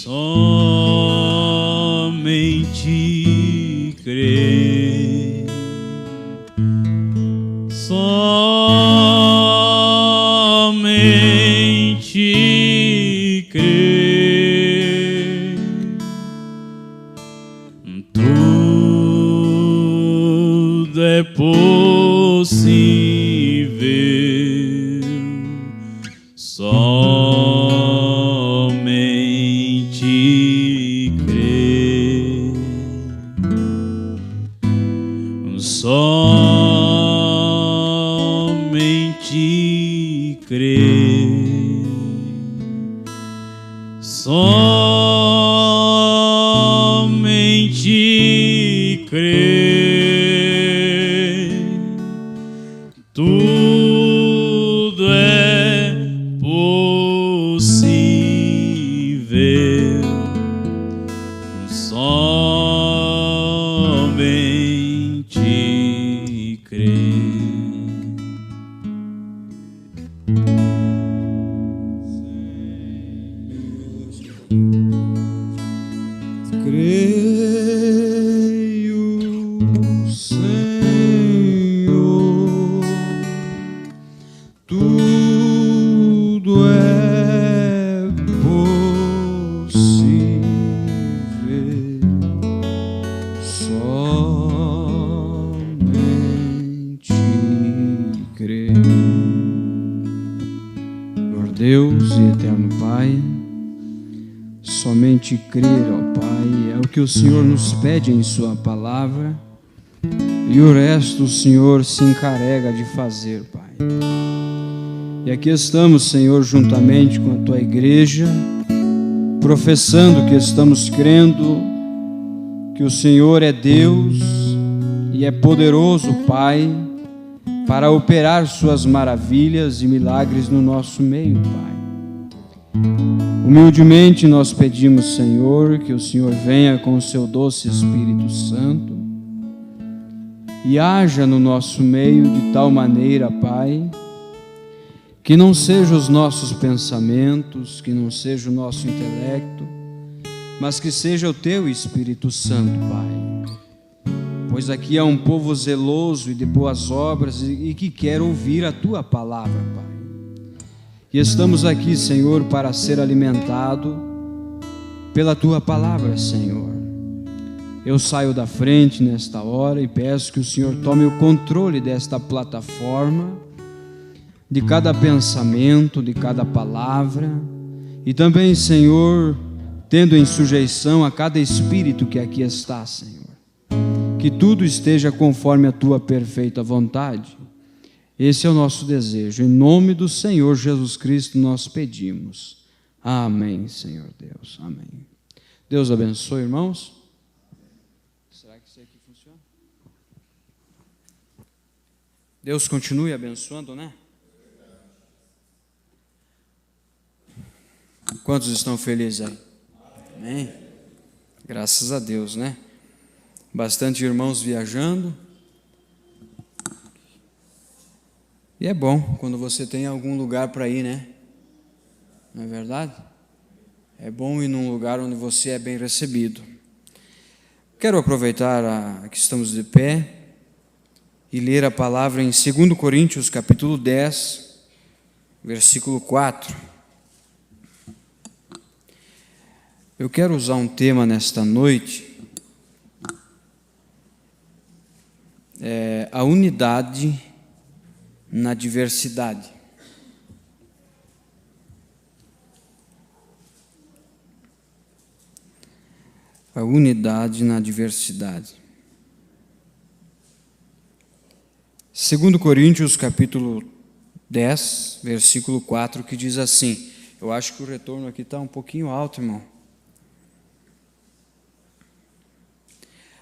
somente crer, somente crer, tudo é possível, somente crer, somente crer, somente crer, tudo é possível, somente crer. Creio, Senhor, tudo é possível, somente crer. Senhor Deus e eterno Pai, somente crer, ó Pai, é o que o Senhor nos pede em sua palavra, e o resto o Senhor se encarrega de fazer, Pai. E aqui estamos, Senhor, juntamente com a tua igreja, professando que estamos crendo que o Senhor é Deus e é poderoso, Pai, para operar suas maravilhas e milagres no nosso meio, Pai. Humildemente nós pedimos, Senhor, que o Senhor venha com o seu doce Espírito Santo e haja no nosso meio de tal maneira, Pai, que não sejam os nossos pensamentos, que não seja o nosso intelecto, mas que seja o teu Espírito Santo, Pai. Pois aqui há um povo zeloso e de boas obras e que quer ouvir a tua palavra, Pai. E estamos aqui, Senhor, para ser alimentado pela tua palavra, Senhor. Eu saio da frente nesta hora e peço que o Senhor tome o controle desta plataforma, de cada pensamento, de cada palavra, e também, Senhor, tendo em sujeição a cada espírito que aqui está, Senhor. Que tudo esteja conforme a tua perfeita vontade. Esse é o nosso desejo. Em nome do Senhor Jesus Cristo nós pedimos. Amém, Senhor Deus. Amém. Deus abençoe, irmãos. Será que isso aqui funciona? Deus continue abençoando, né? Quantos estão felizes aí? Amém? Graças a Deus, né? Bastante irmãos viajando. E é bom quando você tem algum lugar para ir, né? Não é verdade? É bom ir num lugar onde você é bem recebido. Quero aproveitar que estamos de pé e ler a palavra em 2 Coríntios, capítulo 10, versículo 4. Eu quero usar um tema nesta noite, a unidade na diversidade. A unidade na diversidade. 2 Coríntios, capítulo 10, versículo 4, que diz assim, eu acho que o retorno aqui está um pouquinho alto, irmão.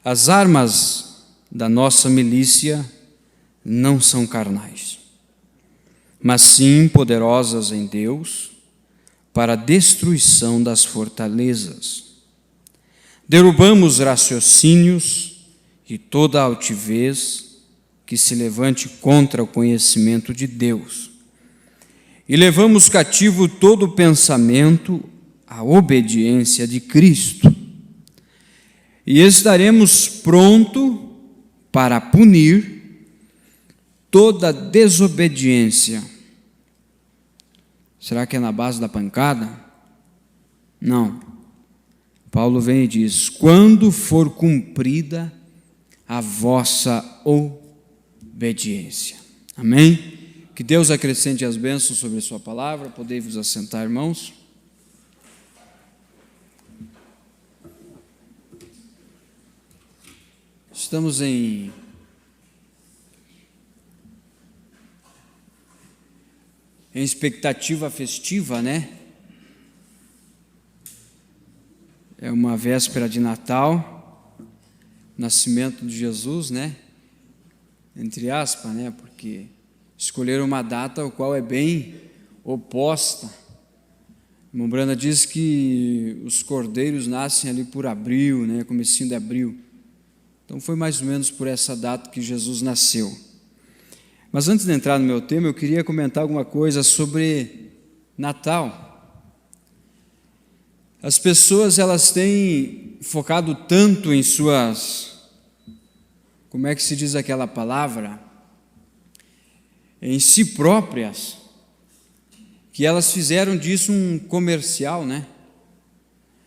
As armas da nossa milícia não são carnais, mas sim poderosas em Deus para a destruição das fortalezas. Derrubamos raciocínios e toda a altivez que se levante contra o conhecimento de Deus, e levamos cativo todo pensamento a obediência de Cristo. E estaremos prontos para punir toda desobediência. Será que é na base da pancada? Não. Paulo vem e diz: quando for cumprida a vossa obediência. Amém? Que Deus acrescente as bênçãos sobre a sua palavra. Podei-vos assentar, irmãos. Estamos em expectativa festiva, né? É uma véspera de Natal, nascimento de Jesus, né? Entre aspas, né? Porque escolheram uma data o qual é bem oposta. A irmã Branda diz que os cordeiros nascem ali por abril, né? Comecinho de abril. Então foi mais ou menos por essa data que Jesus nasceu. Mas antes de entrar no meu tema, eu queria comentar alguma coisa sobre Natal. As pessoas, elas têm focado tanto em suas, como é que se diz aquela palavra? Em si próprias, que elas fizeram disso um comercial, né?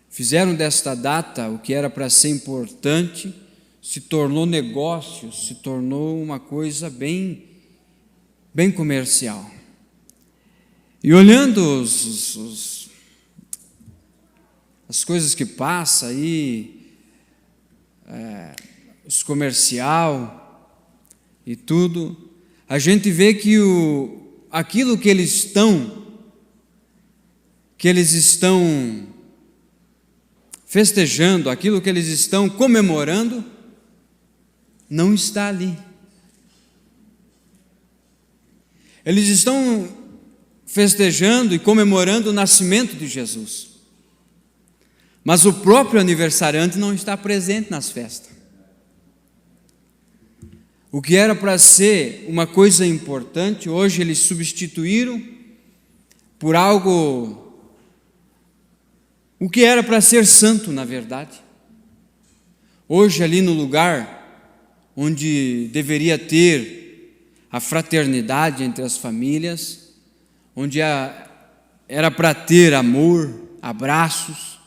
Fizeram desta data o que era para ser importante, se tornou negócio, se tornou uma coisa bem comercial. E olhando as coisas que passam aí, os comercial e tudo, a gente vê que aquilo que eles estão festejando, aquilo que eles estão comemorando, não está ali. Eles estão festejando e comemorando o nascimento de Jesus, mas o próprio aniversariante não está presente nas festas. O que era para ser uma coisa importante, hoje eles substituíram por algo, o que era para ser santo, na verdade. Hoje, ali no lugar onde deveria ter a fraternidade entre as famílias, onde era para ter amor, abraços,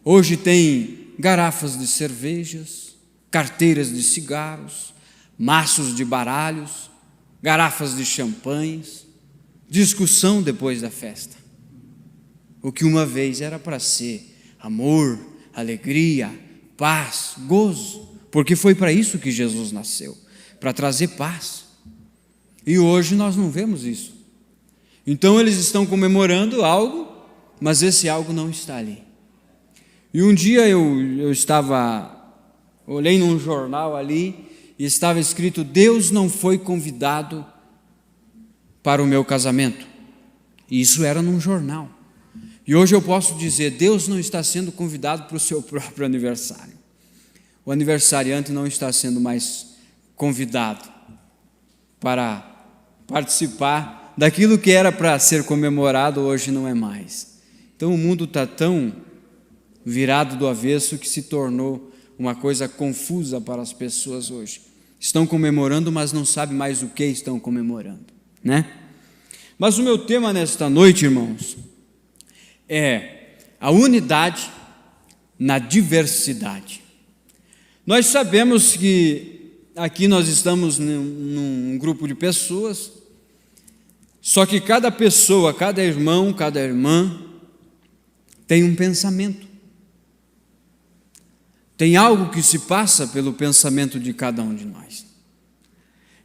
hoje tem garrafas de cervejas, carteiras de cigarros, maços de baralhos, garrafas de champanhes, discussão depois da festa. O que uma vez era para ser amor, alegria, paz, gozo, porque foi para isso que Jesus nasceu, para trazer paz. E hoje nós não vemos isso. Então eles estão comemorando algo, mas esse algo não está ali. E um dia eu olhei num jornal ali, e estava escrito: Deus não foi convidado para o meu casamento. E isso era num jornal. E hoje eu posso dizer: Deus não está sendo convidado para o seu próprio aniversário. O aniversariante não está sendo mais convidado para participar daquilo que era para ser comemorado, hoje não é mais. Então o mundo está tão virado do avesso que se tornou uma coisa confusa para as pessoas hoje. Estão comemorando, mas não sabem mais o que estão comemorando, né? Mas o meu tema nesta noite, irmãos, é a unidade na diversidade. Nós sabemos que aqui nós estamos num grupo de pessoas, só que cada pessoa, cada irmão, cada irmã tem um pensamento. Tem algo que se passa pelo pensamento de cada um de nós.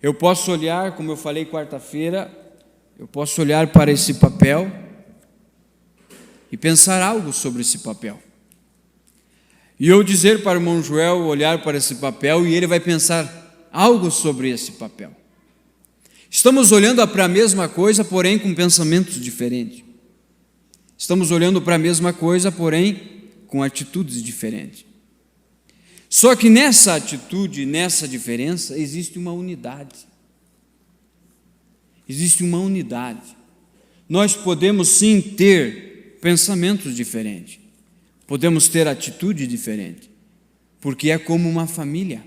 Eu posso olhar, como eu falei quarta-feira, eu posso olhar para esse papel e pensar algo sobre esse papel. E eu dizer para o irmão Joel olhar para esse papel e ele vai pensar algo sobre esse papel. Estamos olhando para a mesma coisa, porém com pensamentos diferentes. Estamos olhando para a mesma coisa, porém com atitudes diferentes. Só que nessa atitude, nessa diferença, existe uma unidade. Existe uma unidade. Nós podemos sim ter pensamentos diferentes, podemos ter atitude diferente, porque é como uma família.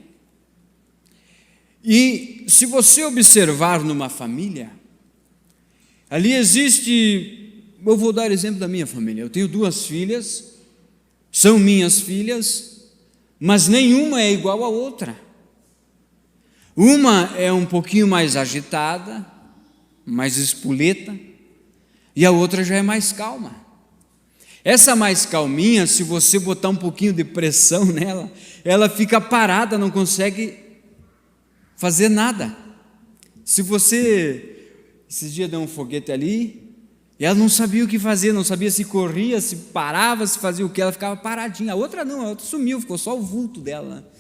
E se você observar numa família, ali existe, eu vou dar exemplo da minha família, eu tenho 2 filhas, são minhas filhas, mas nenhuma é igual à outra. Uma é um pouquinho mais agitada, mais espoleta, e a outra já é mais calma. Essa mais calminha, se você botar um pouquinho de pressão nela, ela fica parada, não consegue fazer nada. Se você, esses dias deu um foguete ali, e ela não sabia o que fazer, não sabia se corria, se parava, se fazia o que, ela ficava paradinha. A outra não, a outra sumiu, ficou só o vulto dela.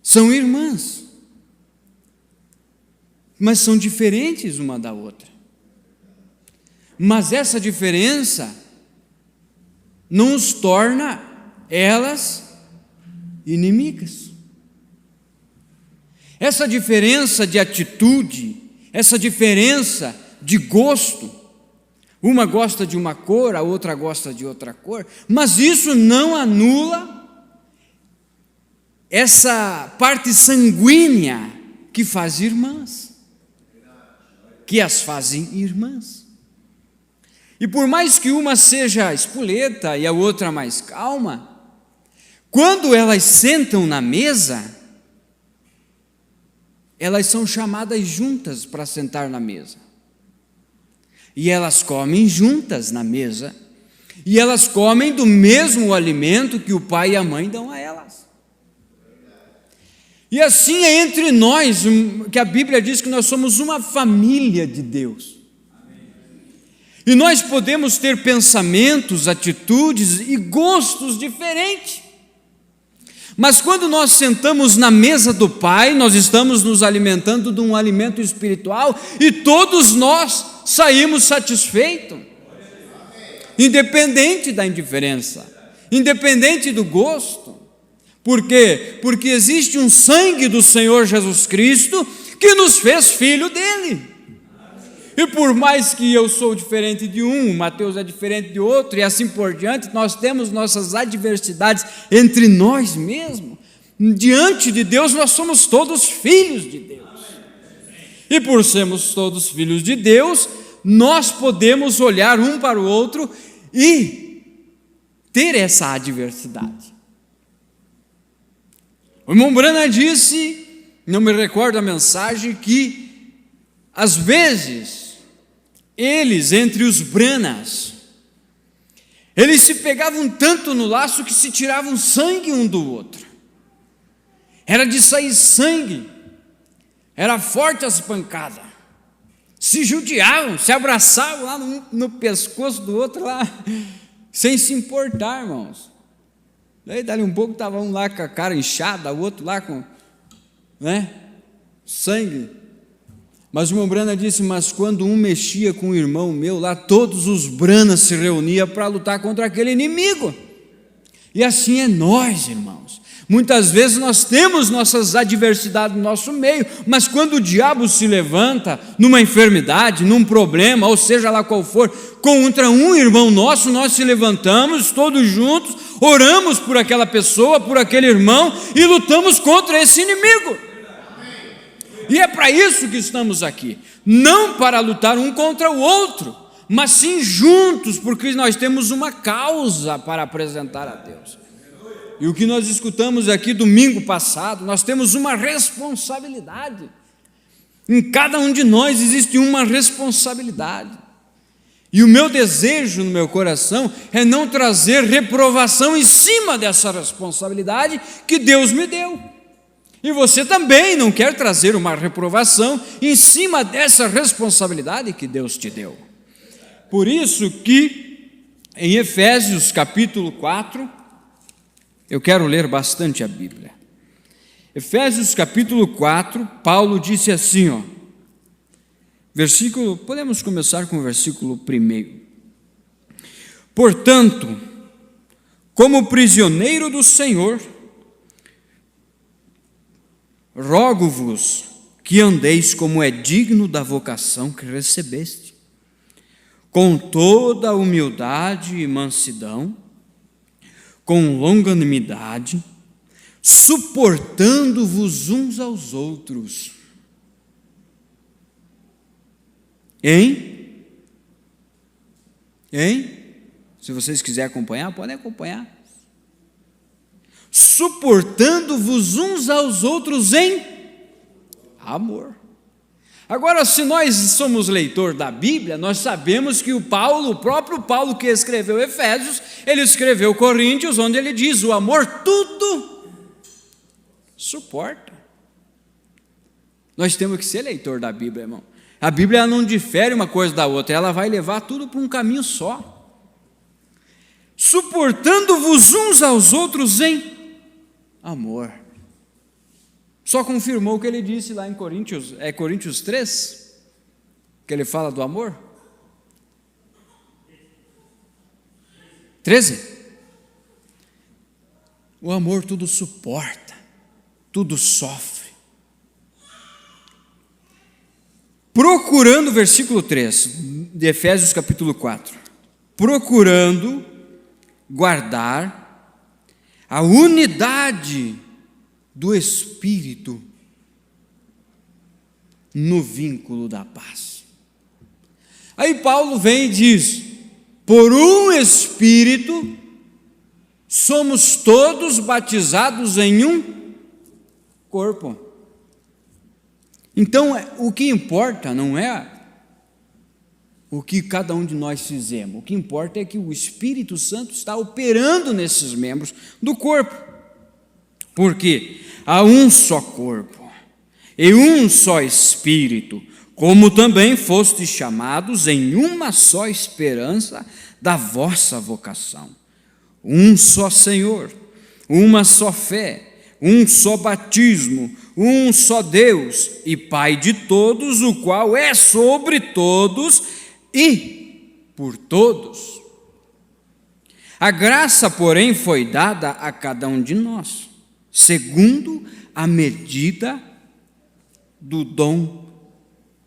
São irmãs, mas são diferentes uma da outra. Mas essa diferença não os torna elas inimigas. Essa diferença de atitude, essa diferença de gosto, uma gosta de uma cor, a outra gosta de outra cor, mas isso não anula essa parte sanguínea que faz irmãs, que as fazem irmãs. E por mais que uma seja espoleta e a outra mais calma, quando elas sentam na mesa, elas são chamadas juntas para sentar na mesa. E elas comem juntas na mesa, e elas comem do mesmo alimento que o pai e a mãe dão a elas. E assim é entre nós, que a Bíblia diz que nós somos uma família de Deus. E nós podemos ter pensamentos, atitudes e gostos diferentes. Mas quando nós sentamos na mesa do Pai, nós estamos nos alimentando de um alimento espiritual e todos nós saímos satisfeitos, independente da indiferença, independente do gosto. Por quê? Porque existe um sangue do Senhor Jesus Cristo que nos fez filho dele. E por mais que eu sou diferente de um, o Mateus é diferente de outro, e assim por diante, nós temos nossas adversidades entre nós mesmos. Diante de Deus, nós somos todos filhos de Deus. E por sermos todos filhos de Deus, nós podemos olhar um para o outro e ter essa adversidade. O irmão Branham disse, não me recordo a mensagem, que às vezes eles, entre os Branas, eles se pegavam tanto no laço que se tiravam sangue um do outro. Era de sair sangue, era forte as pancadas, se judiavam, se abraçavam lá no pescoço do outro, lá, sem se importar, irmãos. Daí dali um pouco estava um lá com a cara inchada, o outro lá com sangue. Mas o irmão Brana disse, mas quando um mexia com o irmão meu lá, todos os Branas se reuniam para lutar contra aquele inimigo. E assim é nós, irmãos. Muitas vezes nós temos nossas adversidades no nosso meio, mas quando o diabo se levanta numa enfermidade, num problema, ou seja lá qual for, contra um irmão nosso, nós se levantamos todos juntos, oramos por aquela pessoa, por aquele irmão e lutamos contra esse inimigo. E é para isso que estamos aqui, não para lutar um contra o outro, mas sim juntos, porque nós temos uma causa para apresentar a Deus. E o que nós escutamos aqui domingo passado, nós temos uma responsabilidade. Em cada um de nós existe uma responsabilidade. E o meu desejo no meu coração é não trazer reprovação em cima dessa responsabilidade que Deus me deu. E você também não quer trazer uma reprovação em cima dessa responsabilidade que Deus te deu. Por isso que em Efésios capítulo 4, eu quero ler bastante a Bíblia. Efésios capítulo 4, Paulo disse assim, podemos começar com o versículo 1. Portanto, como prisioneiro do Senhor, rogo-vos que andeis como é digno da vocação que recebeste, com toda humildade e mansidão, com longanimidade, suportando-vos uns aos outros. Hein? Se vocês quiserem acompanhar, podem acompanhar. Suportando-vos uns aos outros em amor. Agora, se nós somos leitor da Bíblia, nós sabemos que o próprio Paulo que escreveu Efésios, ele escreveu Coríntios, onde ele diz: o amor tudo suporta. Nós temos que ser leitor da Bíblia, irmão. A Bíblia não difere uma coisa da outra, ela vai levar tudo para um caminho só. Suportando-vos uns aos outros em amor. Só confirmou o que ele disse lá em Coríntios, Coríntios 3, que ele fala do amor? 13. O amor tudo suporta, tudo sofre. Procurando, versículo 3, de Efésios capítulo 4, procurando guardar a unidade do Espírito no vínculo da paz. Aí Paulo vem e diz: por um Espírito somos todos batizados em um corpo. Então, o que importa não é o que cada um de nós fizemos, o que importa é que o Espírito Santo está operando nesses membros do corpo. Porque há um só corpo e um só Espírito, como também fostes chamados em uma só esperança da vossa vocação. Um só Senhor, uma só fé, um só batismo, um só Deus e Pai de todos, o qual é sobre todos e por todos. A graça, porém, foi dada a cada um de nós, segundo a medida do dom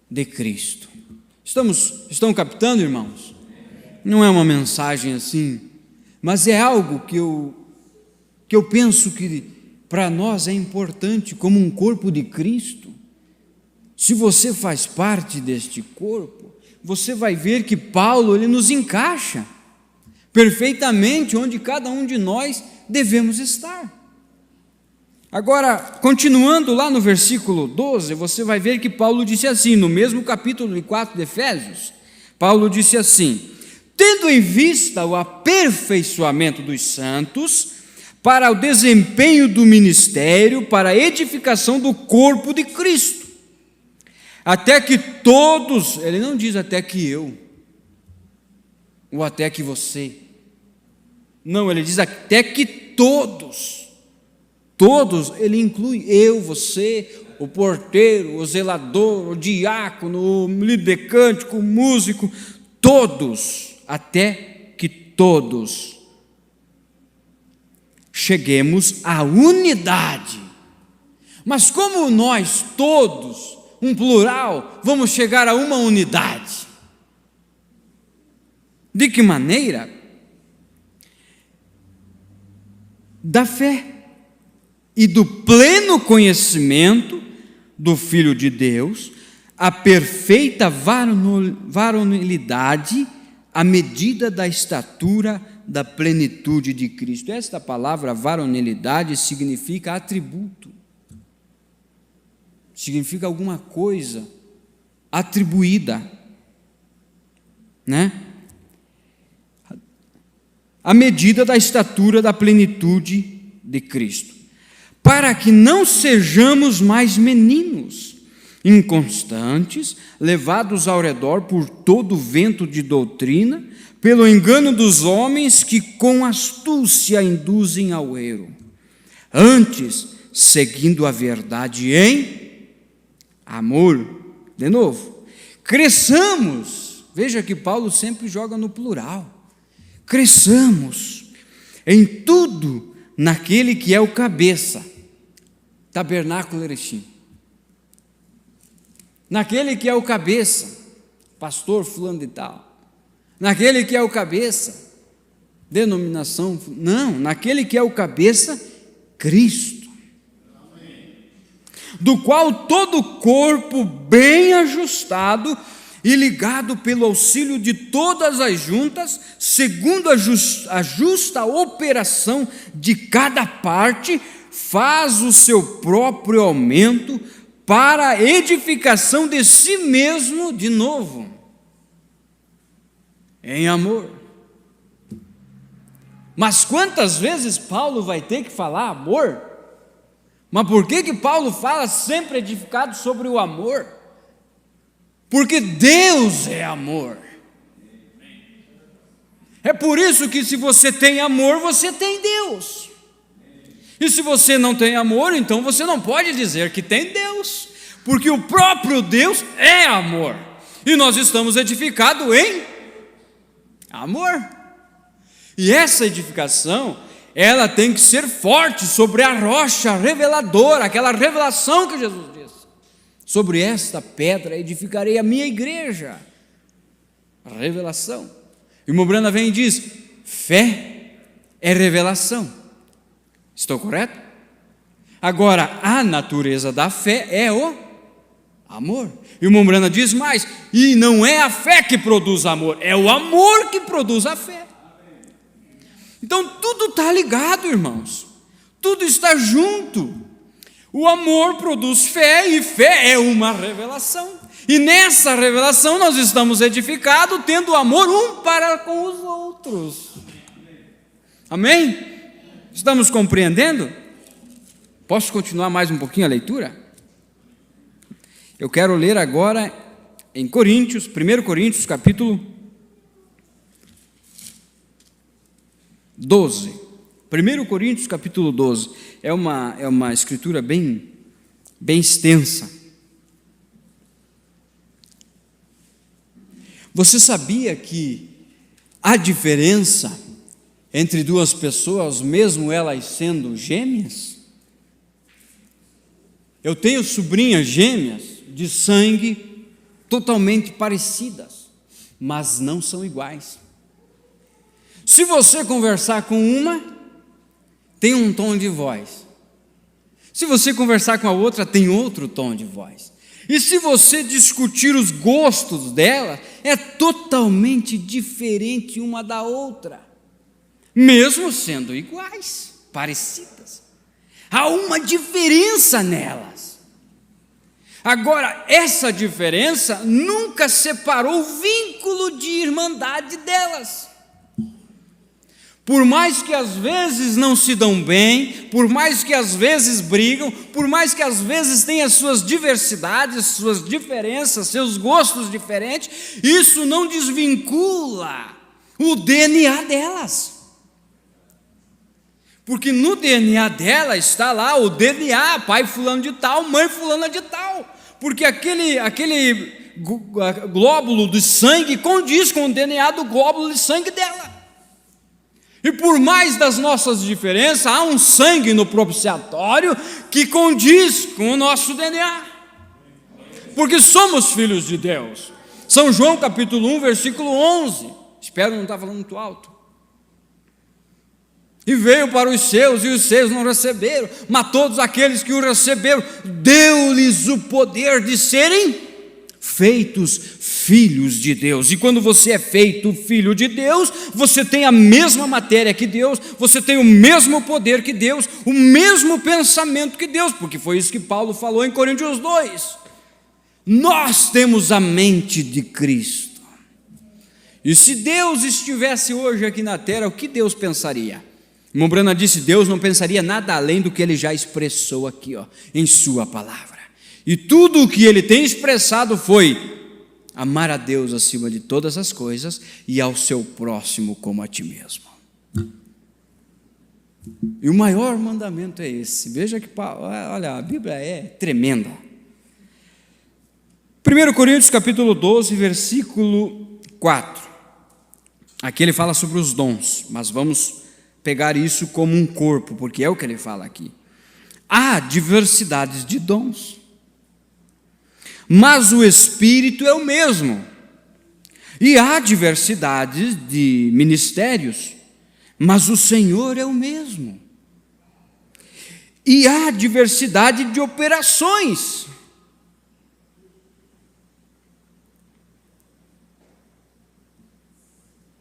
de Cristo. Estão captando, irmãos? Não é uma mensagem assim, mas é algo que eu penso que para nós é importante como um corpo de Cristo. Se você faz parte deste corpo, você vai ver que Paulo ele nos encaixa perfeitamente onde cada um de nós devemos estar. Agora, continuando lá no versículo 12, você vai ver que Paulo disse assim, no mesmo capítulo 4 de Efésios, Paulo disse assim: tendo em vista o aperfeiçoamento dos santos, para o desempenho do ministério, para a edificação do corpo de Cristo, até que todos, ele não diz até que eu, ou até que você, não, ele diz até que todos, ele inclui eu, você, o porteiro, o zelador, o diácono, o líder de cântico, o músico, todos, até que todos cheguemos à unidade. Mas como nós todos, um plural, vamos chegar a uma unidade? De que maneira? Da fé e do pleno conhecimento do Filho de Deus, a perfeita varonilidade, à medida da estatura da plenitude de Cristo. Esta palavra varonilidade significa atributo, significa alguma coisa atribuída, né? À medida da estatura da plenitude de Cristo, para que não sejamos mais meninos, inconstantes, levados ao redor por todo vento de doutrina, pelo engano dos homens que com astúcia induzem ao erro. Antes, seguindo a verdade em amor, de novo, cresçamos. Veja que Paulo sempre joga no plural. Cresçamos em tudo naquele que é o cabeça, Tabernáculo Erechim. Naquele que é o cabeça, pastor fulano de tal. naquele que é o cabeça, denominação, não, naquele que é o cabeça, Cristo, do qual todo o corpo bem ajustado e ligado pelo auxílio de todas as juntas, segundo a justa operação de cada parte, faz o seu próprio aumento para a edificação de si mesmo de novo, em amor. Mas quantas vezes Paulo vai ter que falar amor? Mas por que Paulo fala sempre edificado sobre o amor? Porque Deus é amor. É por isso que se você tem amor, você tem Deus. E se você não tem amor, então você não pode dizer que tem Deus, porque o próprio Deus é amor. E nós estamos edificados em amor. E essa edificação, ela tem que ser forte sobre a rocha reveladora, aquela revelação que Jesus disse. Sobre esta pedra edificarei a minha igreja. A revelação. E o irmão Brana vem e diz: fé é revelação. Estou correto? Agora, a natureza da fé é o amor. E o irmão Brana diz mais: e não é a fé que produz amor, é o amor que produz a fé. Então tudo está ligado, irmãos, tudo está junto. O amor produz fé e fé é uma revelação, e nessa revelação nós estamos edificados, tendo amor um para com os outros. Amém? Estamos compreendendo? Posso continuar mais um pouquinho a leitura? Eu quero ler agora em Coríntios, 1 Coríntios capítulo 12, 1 Coríntios capítulo 12, é uma escritura bem extensa. Você sabia que há diferença entre duas pessoas, mesmo elas sendo gêmeas? Eu tenho sobrinhas gêmeas de sangue totalmente parecidas, mas não são iguais. Se você conversar com uma, tem um tom de voz. Se você conversar com a outra, tem outro tom de voz. E se você discutir os gostos dela, é totalmente diferente uma da outra, mesmo sendo iguais, parecidas. Há uma diferença nelas. Agora, essa diferença nunca separou o vínculo de irmandade delas. Por mais que às vezes não se dão bem, por mais que às vezes brigam, por mais que às vezes tenham as suas diversidades, suas diferenças, seus gostos diferentes, isso não desvincula o DNA delas. Porque no DNA dela está lá o DNA, pai fulano de tal, mãe fulana de tal. Porque aquele glóbulo de sangue condiz com o DNA do glóbulo de sangue dela. E por mais das nossas diferenças, há um sangue no propiciatório que condiz com o nosso DNA. Porque somos filhos de Deus. São João capítulo 1, versículo 11. Espero não estar falando muito alto. E veio para os seus, e os seus não receberam, mas todos aqueles que o receberam, deu-lhes o poder de serem feitos filhos de Deus. E quando você é feito filho de Deus, você tem a mesma matéria que Deus, você tem o mesmo poder que Deus, o mesmo pensamento que Deus, porque foi isso que Paulo falou em Coríntios 2. Nós temos a mente de Cristo. E se Deus estivesse hoje aqui na terra, o que Deus pensaria? Irmão Brana disse: Deus não pensaria nada além do que Ele já expressou aqui, em sua palavra. E tudo o que Ele tem expressado foi amar a Deus acima de todas as coisas e ao seu próximo como a ti mesmo. E o maior mandamento é esse. Veja que, olha, a Bíblia é tremenda. 1 Coríntios capítulo 12, versículo 4. Aqui ele fala sobre os dons, mas vamos pegar isso como um corpo, porque é o que ele fala aqui. Há diversidades de dons, mas o Espírito é o mesmo. E há diversidades de ministérios, mas o Senhor é o mesmo. E há diversidade de operações,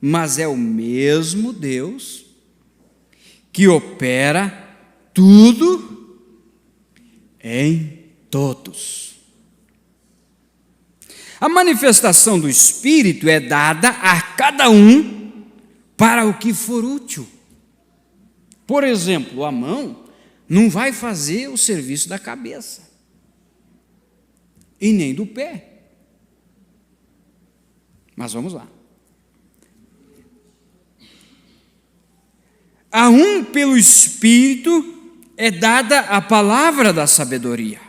mas é o mesmo Deus que opera tudo em todos. A manifestação do Espírito é dada a cada um para o que for útil. Por exemplo, a mão não vai fazer o serviço da cabeça e nem do pé. Mas vamos lá. A um pelo Espírito é dada a palavra da sabedoria,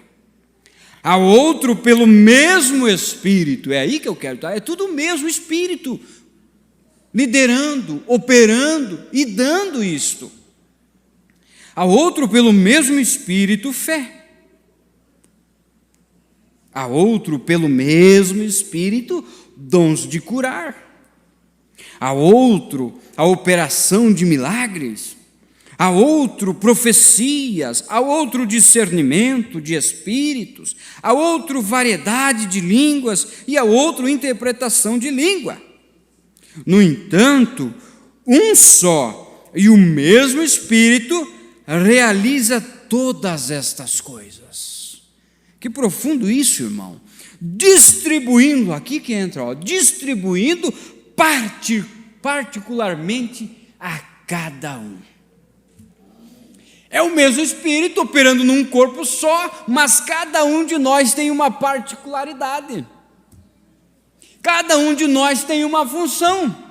ao outro pelo mesmo Espírito. É aí que eu quero estar. É tudo o mesmo Espírito, liderando, operando e dando isto. Ao outro pelo mesmo Espírito, fé. A outro pelo mesmo Espírito, dons de curar. A outro, a operação de milagres. A outro, profecias. A outro, discernimento de espíritos. A outro, variedade de línguas. E a outro, interpretação de língua. No entanto, um só e o mesmo Espírito realiza todas estas coisas. Que profundo isso, irmão. Distribuindo, aqui que entra, ó, distribuindo particularmente a cada um. É o mesmo Espírito operando num corpo só, mas cada um de nós tem uma particularidade. Cada um de nós tem uma função.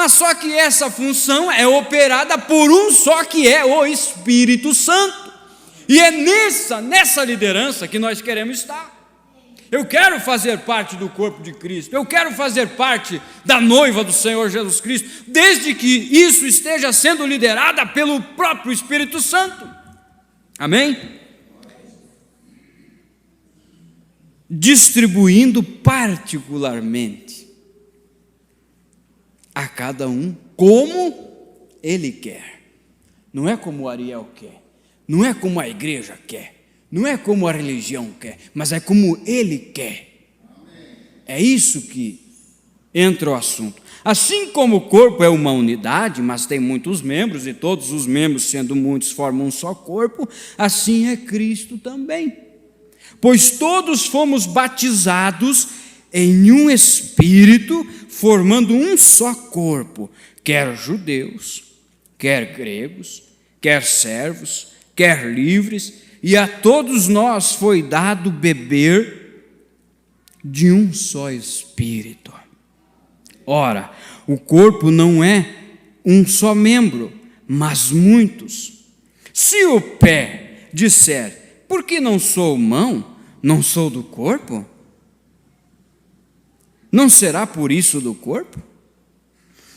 Só que essa função é operada por um só, que é o Espírito Santo. E é nessa liderança que nós queremos estar. Eu quero fazer parte do corpo de Cristo, eu quero fazer parte da noiva do Senhor Jesus Cristo, desde que isso esteja sendo liderada pelo próprio Espírito Santo. Amém? Distribuindo particularmente a cada um como ele quer. Não é como o Ariel quer, não é como a igreja quer, não é como a religião quer, mas é como ele quer. É isso que entra o assunto. Assim como o corpo é uma unidade, mas tem muitos membros, e todos os membros, sendo muitos, formam um só corpo, assim é Cristo também. Pois todos fomos batizados em um Espírito, formando um só corpo, quer judeus, quer gregos, quer servos, quer livres, e a todos nós foi dado beber de um só Espírito. Ora, o corpo não é um só membro, mas muitos. Se o pé disser, por que não sou mão, não sou do corpo? Não será por isso do corpo?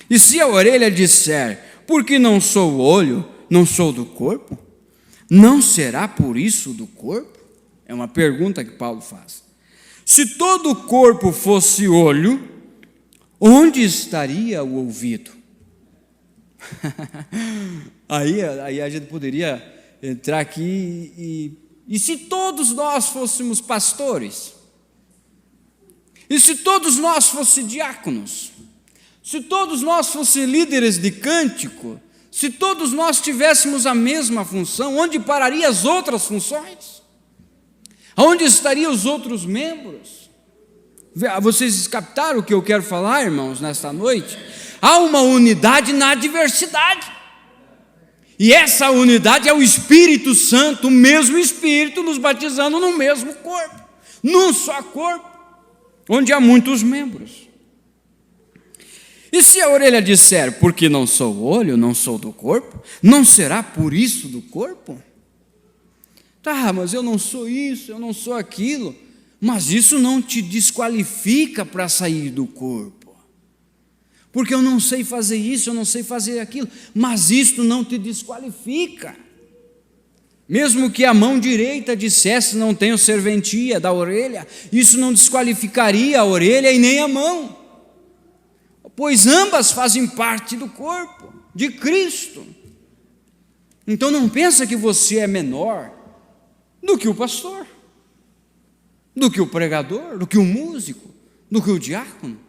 E se a orelha disser, por que não sou olho, não sou do corpo? Não será por isso do corpo? É uma pergunta que Paulo faz. Se todo o corpo fosse olho, onde estaria o ouvido? aí a gente poderia entrar aqui e se todos nós fôssemos pastores? E se todos nós fôssemos diáconos? Se todos nós fôssemos líderes de cântico? Se todos nós tivéssemos a mesma função, onde parariam as outras funções? Onde estariam os outros membros? Vocês captaram o que eu quero falar, irmãos, nesta noite? Há uma unidade na diversidade. E essa unidade é o Espírito Santo, o mesmo Espírito nos batizando no mesmo corpo, num só corpo, onde há muitos membros. E se a orelha disser, porque não sou olho, não sou do corpo, não será por isso do corpo? Tá, mas eu não sou isso, eu não sou aquilo. Mas isso não te desqualifica para sair do corpo. Porque eu não sei fazer isso, eu não sei fazer aquilo. Mas isso não te desqualifica. Mesmo que a mão direita dissesse, não tenho serventia da orelha, isso não desqualificaria a orelha e nem a mão. pois ambas fazem parte do corpo de Cristo. Então não pensa que você é menor do que o pastor, do que o pregador, do que o músico, do que o diácono.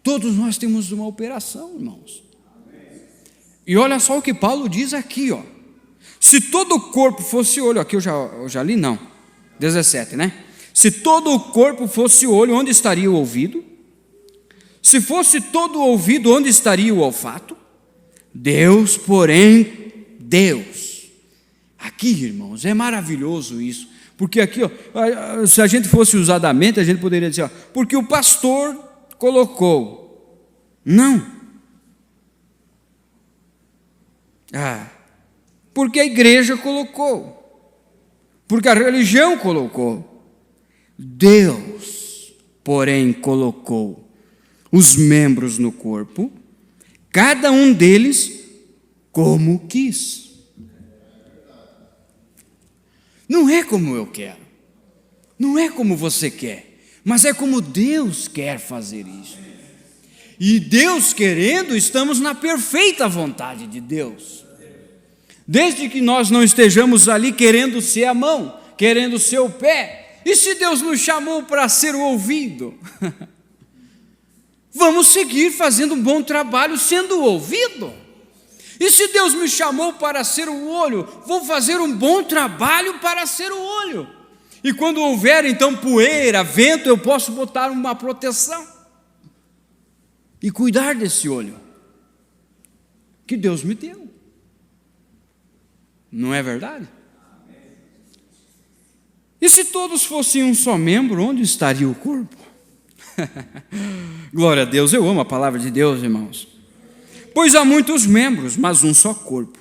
Todos nós temos uma operação, irmãos. E olha só o que Paulo diz aqui, ó. Se todo o corpo fosse olho, aqui eu já li, não, 17, né? Se todo o corpo fosse olho, onde estaria o ouvido? Se fosse todo o ouvido, onde estaria o olfato? Deus, porém, Deus. Aqui, irmãos, é maravilhoso isso, porque aqui, ó, se a gente fosse usar da mente, a gente poderia dizer, ó, porque o pastor colocou. Não. Porque a igreja colocou, porque a religião colocou. Deus, porém, colocou os membros no corpo, cada um deles como quis. Não é como eu quero, não é como você quer, mas é como Deus quer fazer isso. E Deus querendo, estamos na perfeita vontade de Deus. Desde que nós não estejamos ali querendo ser a mão, querendo ser o pé. E se Deus nos chamou para ser o ouvido? Vamos seguir fazendo um bom trabalho sendo o ouvido. E se Deus me chamou para ser o olho, vou fazer um bom trabalho para ser o olho. E quando houver então poeira, vento, eu posso botar uma proteção e cuidar desse olho que Deus me deu. Não é verdade? E se todos fossem um só membro, onde estaria o corpo? Glória a Deus, eu amo a palavra de Deus, irmãos. Pois há muitos membros, mas um só corpo.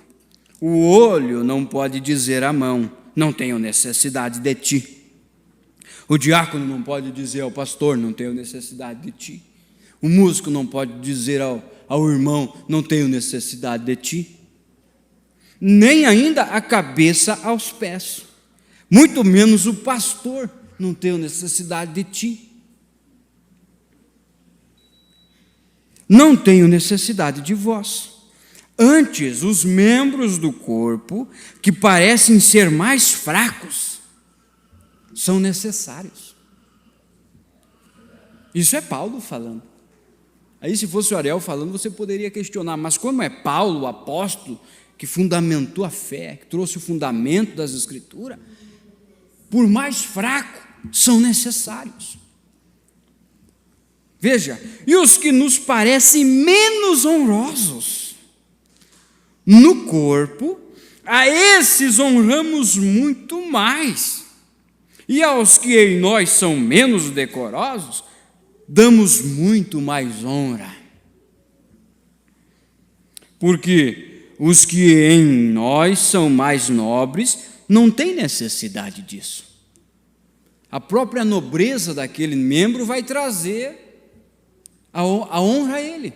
O olho não pode dizer à mão, não tenho necessidade de ti. O diácono não pode dizer ao pastor, não tenho necessidade de ti. O músico não pode dizer ao irmão, não tenho necessidade de ti. Nem ainda a cabeça aos pés, muito menos o pastor, não tenho necessidade de ti. Não tenho necessidade de vós. Antes, os membros do corpo, que parecem ser mais fracos, são necessários. Isso é Paulo falando. Aí, se fosse o Ariel falando, você poderia questionar, mas como é Paulo, o apóstolo, que fundamentou a fé, que trouxe o fundamento das Escrituras, por mais fraco, são necessários. Veja, e os que nos parecem menos honrosos no corpo, a esses honramos muito mais, e aos que em nós são menos decorosos, damos muito mais honra. Porque os que em nós são mais nobres não têm necessidade disso. A própria nobreza daquele membro vai trazer a honra a ele.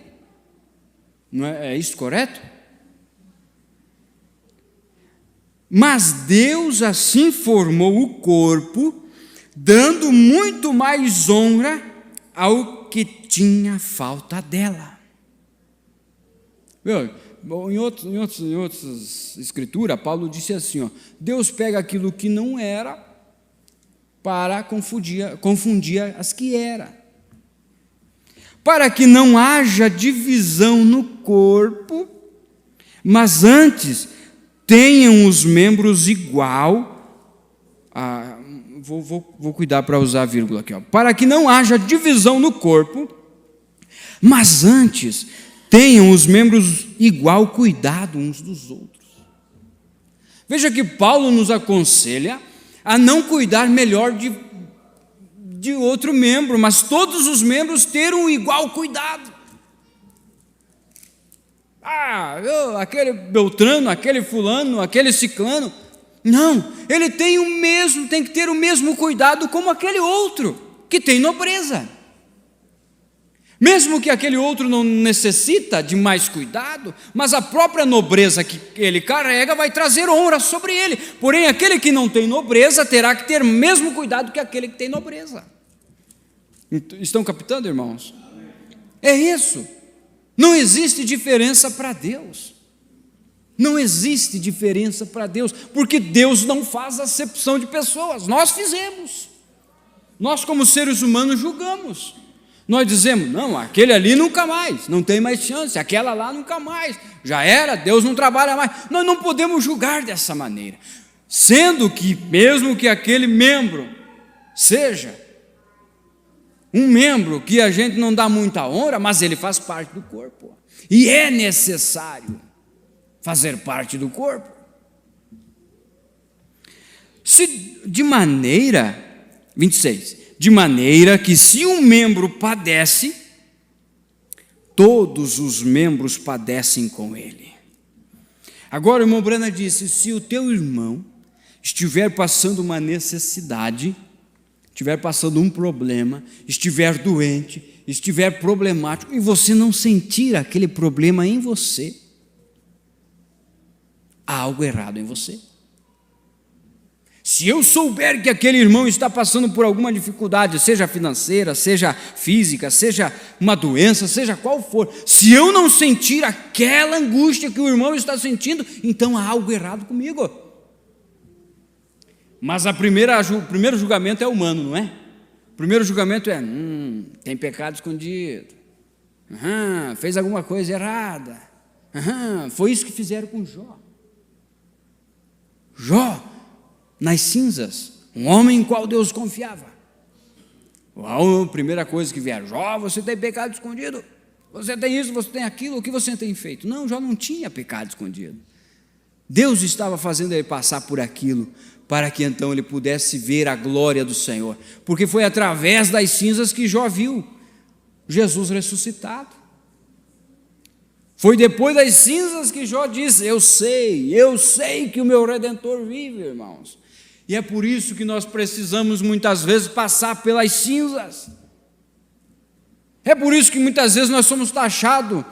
Não é isso correto? Mas Deus assim formou o corpo, dando muito mais honra ao que tinha falta dela. Em outras escrituras, Paulo disse assim, ó, Deus pega aquilo que não era para confundir as que era. Para que não haja divisão no corpo, mas antes tenham os membros igual. Vou cuidar para usar a vírgula aqui. Ó. Para que não haja divisão no corpo, mas antes tenham os membros igual cuidado uns dos outros. Veja que Paulo nos aconselha a não cuidar melhor de outro membro, mas todos os membros ter um igual cuidado. Aquele Beltrano, aquele fulano, aquele ciclano. Não, ele tem que ter o mesmo cuidado como aquele outro, que tem nobreza. Mesmo que aquele outro não necessita de mais cuidado, mas a própria nobreza que ele carrega vai trazer honra sobre ele. Porém, aquele que não tem nobreza terá que ter o mesmo cuidado que aquele que tem nobreza. Estão captando, irmãos? É isso. Não existe diferença para Deus. Não existe diferença para Deus, porque Deus não faz acepção de pessoas. Nós fizemos. Nós, como seres humanos, julgamos. Nós dizemos, não, aquele ali nunca mais, não tem mais chance, aquela lá nunca mais, já era, Deus não trabalha mais. Nós não podemos julgar dessa maneira, sendo que, mesmo que aquele membro seja um membro que a gente não dá muita honra, mas ele faz parte do corpo, e é necessário fazer parte do corpo. Se de maneira, 26, de maneira que se um membro padece, todos os membros padecem com ele. Agora o irmão Brana disse, se o teu irmão estiver passando uma necessidade, estiver passando um problema, estiver doente, estiver problemático, e você não sentir aquele problema em você, há algo errado em você. Se eu souber que aquele irmão está passando por alguma dificuldade, seja financeira, seja física, seja uma doença, seja qual for, se eu não sentir aquela angústia que o irmão está sentindo, então há algo errado comigo. Mas o primeiro julgamento é humano, não é? O primeiro julgamento é, tem pecado escondido, fez alguma coisa errada, foi isso que fizeram com Jó. Jó, nas cinzas, um homem em qual Deus confiava. A primeira coisa que vieram, Jó, você tem pecado escondido, você tem isso, você tem aquilo, o que você tem feito? Não, Jó não tinha pecado escondido. Deus estava fazendo ele passar por aquilo, para que então ele pudesse ver a glória do Senhor, porque foi através das cinzas que Jó viu Jesus ressuscitado. Foi depois das cinzas que Jó disse, eu sei que o meu Redentor vive, irmãos. E é por isso que nós precisamos muitas vezes passar pelas cinzas. É por isso que muitas vezes nós somos taxados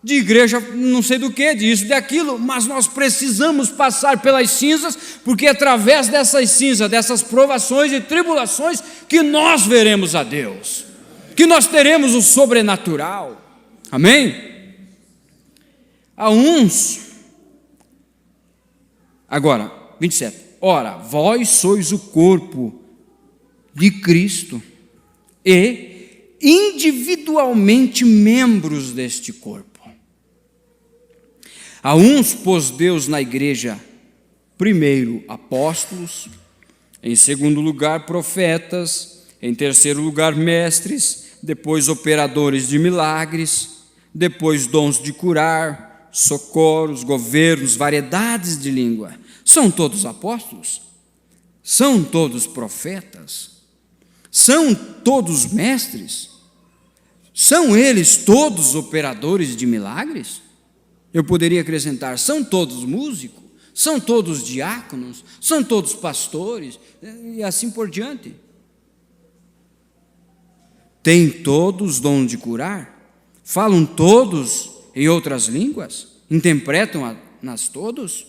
de igreja, não sei do que, disso, daquilo, mas nós precisamos passar pelas cinzas, porque é através dessas cinzas, dessas provações e tribulações, que nós veremos a Deus, que nós teremos o sobrenatural. Amém? Agora, 27, ora, vós sois o corpo de Cristo e individualmente membros deste corpo. A uns pôs Deus na igreja, primeiro apóstolos, em segundo lugar profetas, em terceiro lugar mestres, depois operadores de milagres, depois dons de curar, socorros, governos, variedades de língua. São todos apóstolos? São todos profetas? São todos mestres? São eles todos operadores de milagres? Eu poderia acrescentar, são todos músicos? São todos diáconos? São todos pastores? E assim por diante. Têm todos dom de curar? Falam todos em outras línguas? Interpretam-nas todos?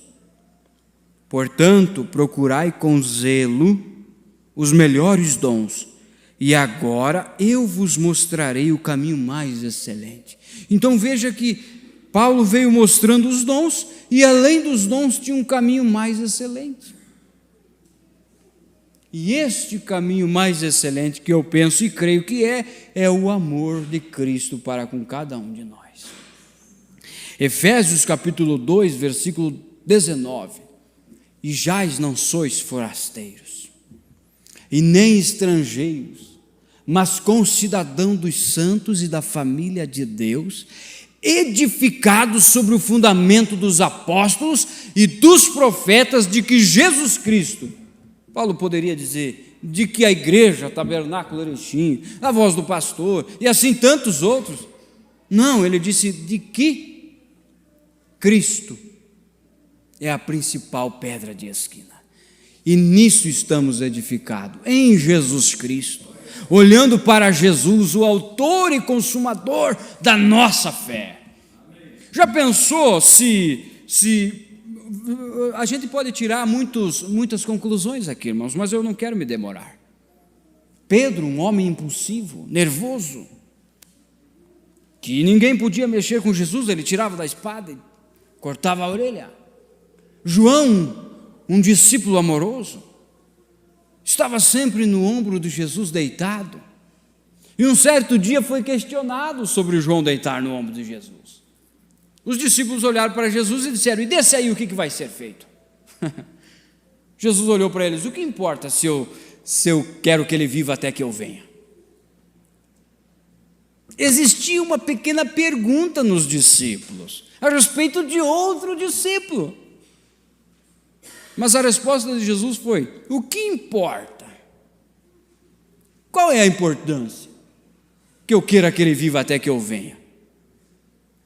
Portanto, procurai com zelo os melhores dons, e agora eu vos mostrarei o caminho mais excelente. Então veja que Paulo veio mostrando os dons, e além dos dons tinha um caminho mais excelente. E este caminho mais excelente que eu penso e creio que é o amor de Cristo para com cada um de nós. Efésios capítulo 2, versículo 19. E jais não sois forasteiros, e nem estrangeiros, mas concidadão dos santos e da família de Deus, edificados sobre o fundamento dos apóstolos e dos profetas, de que Jesus Cristo, Paulo poderia dizer, de que a igreja, Tabernáculo Erechim, a Voz do Pastor, e assim tantos outros. Não, ele disse de que Cristo é a principal pedra de esquina. E nisso estamos edificados, em Jesus Cristo, olhando para Jesus, o autor e consumador da nossa fé. Já pensou se a gente pode tirar muitas conclusões aqui, irmãos, mas eu não quero me demorar. Pedro, um homem impulsivo, nervoso, que ninguém podia mexer com Jesus, ele tirava da espada e cortava a orelha. João, um discípulo amoroso, estava sempre no ombro de Jesus deitado. E um certo dia foi questionado sobre João deitar no ombro de Jesus. Os discípulos olharam para Jesus e disseram: e desse aí o que vai ser feito? Jesus olhou para eles: o que importa se eu quero que ele viva até que eu venha? Existia uma pequena pergunta nos discípulos a respeito de outro discípulo. Mas a resposta de Jesus foi: o que importa? Qual é a importância? Que eu queira que ele viva até que eu venha.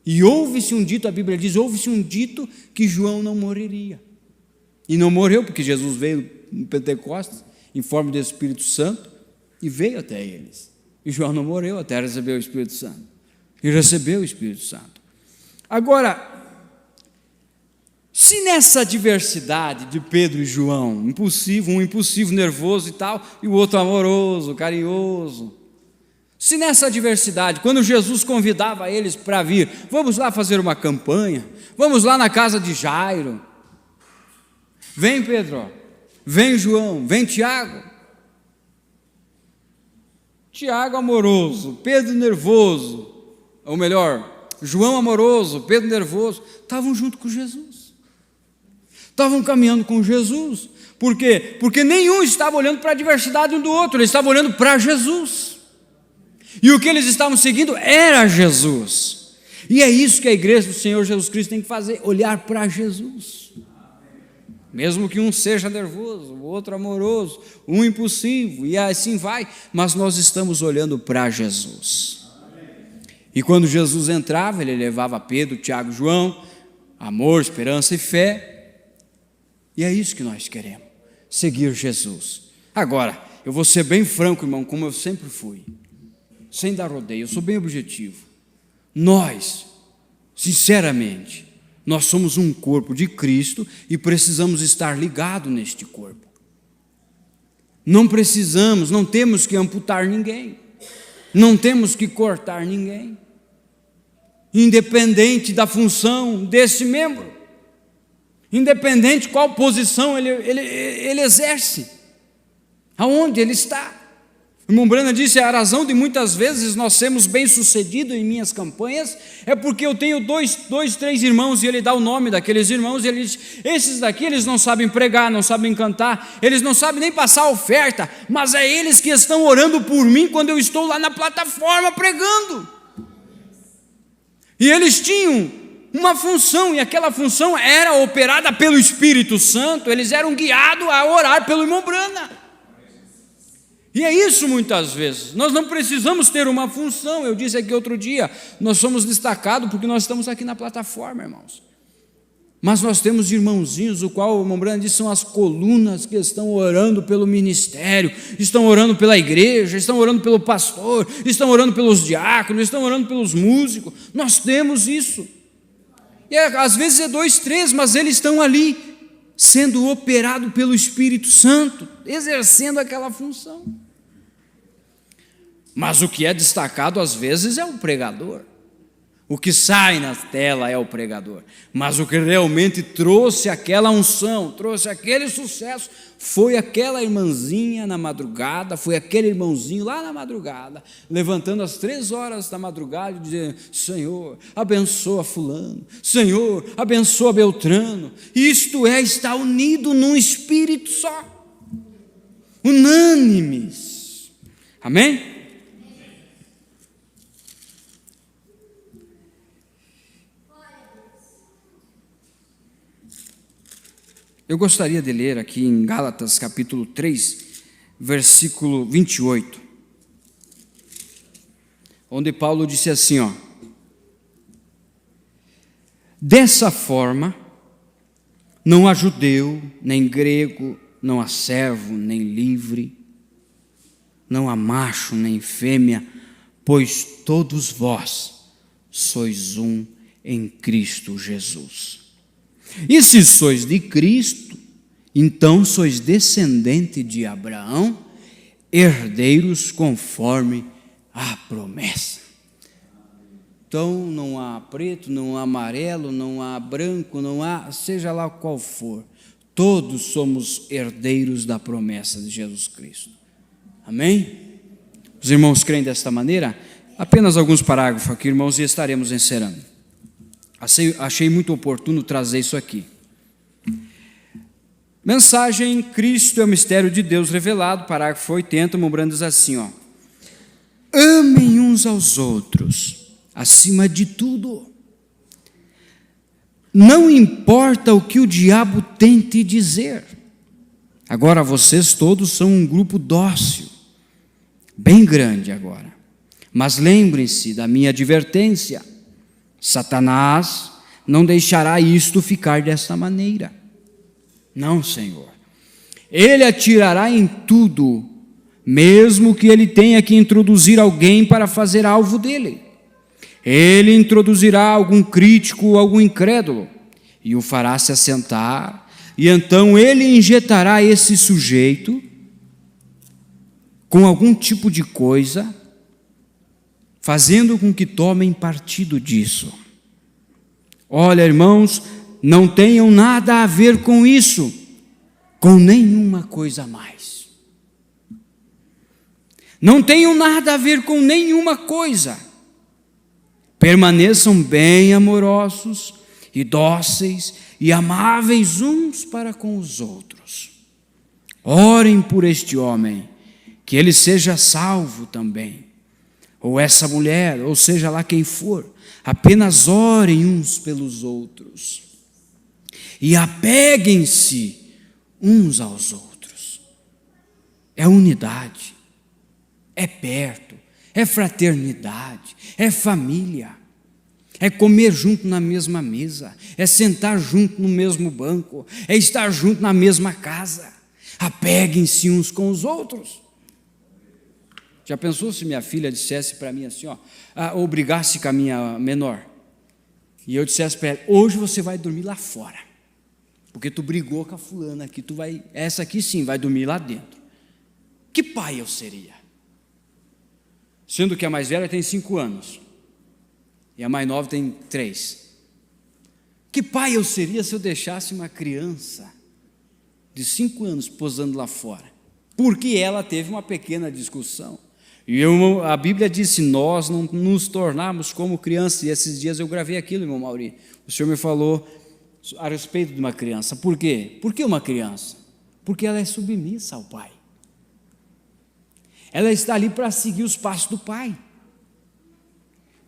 E ouve-se um dito, a Bíblia diz, ouve-se um dito que João não morreria. E não morreu, porque Jesus veio no Pentecostes, em forma do Espírito Santo, e veio até eles. E João não morreu até receber o Espírito Santo. E recebeu o Espírito Santo. Agora, se nessa diversidade de Pedro e João, um impulsivo, nervoso e tal, e o outro amoroso, carinhoso, se nessa diversidade, quando Jesus convidava eles para vir, vamos lá fazer uma campanha, vamos lá na casa de Jairo, vem Pedro, vem João, vem Tiago. Tiago amoroso, Pedro nervoso, ou melhor, João amoroso, Pedro nervoso, estavam junto com Jesus, estavam caminhando com Jesus. Por quê? Porque nenhum estava olhando para a diversidade um do outro, eles estavam olhando para Jesus, e o que eles estavam seguindo era Jesus. E é isso que a igreja do Senhor Jesus Cristo tem que fazer, olhar para Jesus. Mesmo que um seja nervoso, o outro amoroso, um impulsivo, e assim vai, mas nós estamos olhando para Jesus. E quando Jesus entrava, ele levava Pedro, Tiago, João, amor, esperança e fé. E é isso que nós queremos, seguir Jesus. Agora, eu vou ser bem franco, irmão, como eu sempre fui, sem dar rodeio, eu sou bem objetivo. Nós, sinceramente, nós somos um corpo de Cristo e precisamos estar ligados neste corpo. Não precisamos, não temos que amputar ninguém, não temos que cortar ninguém, independente da função desse membro, independente qual posição ele exerce, aonde ele está. O irmão Brana disse: a razão de muitas vezes nós sermos bem-sucedidos em minhas campanhas é porque eu tenho três irmãos, e ele dá o nome daqueles irmãos, e ele diz: esses daqui eles não sabem pregar, não sabem cantar, eles não sabem nem passar a oferta, mas é eles que estão orando por mim quando eu estou lá na plataforma pregando. E eles tinham uma função, e aquela função era operada pelo Espírito Santo, eles eram guiados a orar pelo irmão Brana. E é isso muitas vezes, nós não precisamos ter uma função. Eu disse aqui outro dia, nós somos destacados porque nós estamos aqui na plataforma, irmãos. Mas nós temos irmãozinhos, o qual o irmão Brana disse, são as colunas que estão orando pelo ministério, estão orando pela igreja, estão orando pelo pastor, estão orando pelos diáconos, estão orando pelos músicos. Nós temos isso. E às vezes é 2, 3, mas eles estão ali, sendo operados pelo Espírito Santo, exercendo aquela função. Mas o que é destacado às vezes é o pregador. O que sai na tela é o pregador. Mas o que realmente trouxe aquela unção, trouxe aquele sucesso, foi aquela irmãzinha na madrugada, foi aquele irmãozinho lá na madrugada, levantando às 3 horas da madrugada e dizendo: Senhor, abençoa fulano, Senhor, abençoa Beltrano. Isto é estar unido num espírito só, unânimes. Amém? Eu gostaria de ler aqui em Gálatas capítulo 3, versículo 28, onde Paulo disse assim, dessa forma, não há judeu, nem grego, não há servo, nem livre, não há macho, nem fêmea, pois todos vós sois um em Cristo Jesus. E se sois de Cristo, então sois descendente de Abraão, herdeiros conforme a promessa. então não há preto, não há amarelo, não há branco, não há, seja lá qual for. Todos somos herdeiros da promessa de Jesus Cristo. Amém? Os irmãos creem desta maneira? Apenas alguns parágrafos aqui, irmãos, e estaremos encerrando. Achei muito oportuno trazer isso aqui. Mensagem: Cristo é o mistério de Deus revelado, parágrafo 80, Mombrando diz assim, ó: amem uns aos outros, acima de tudo. Não importa o que o diabo tente dizer. Agora vocês todos são um grupo dócil, bem grande agora. Mas lembrem-se da minha advertência: Satanás não deixará isto ficar desta maneira. Não, Senhor. Ele atirará em tudo, mesmo que ele tenha que introduzir alguém para fazer alvo dele. Ele introduzirá algum crítico, algum incrédulo, e o fará se assentar, e então ele injetará esse sujeito com algum tipo de coisa, fazendo com que tomem partido disso. Olha, irmãos, não tenham nada a ver com isso, com nenhuma coisa a mais. Não tenham nada a ver com nenhuma coisa. Permaneçam bem amorosos e dóceis e amáveis uns para com os outros. Orem por este homem, que ele seja salvo também, ou essa mulher, ou seja lá quem for. Apenas orem uns pelos outros e apeguem-se uns aos outros. É unidade, é perto, é fraternidade, é família, é comer junto na mesma mesa, é sentar junto no mesmo banco, é estar junto na mesma casa. Apeguem-se uns com os outros. Já pensou se minha filha dissesse para mim assim, ou brigasse com a minha menor, e eu dissesse para ela: hoje você vai dormir lá fora, porque tu brigou com a fulana aqui, essa aqui sim vai dormir lá dentro. Que pai eu seria? Sendo que a mais velha tem 5 anos e a mais nova tem 3. Que pai eu seria se eu deixasse uma criança de 5 anos posando lá fora? Porque ela teve uma pequena discussão. E a Bíblia diz: se nós não nos tornarmos como crianças. E esses dias eu gravei aquilo, irmão Mauri. O senhor me falou a respeito de uma criança. Por quê? Por que uma criança? Porque ela é submissa ao pai. Ela está ali para seguir os passos do pai.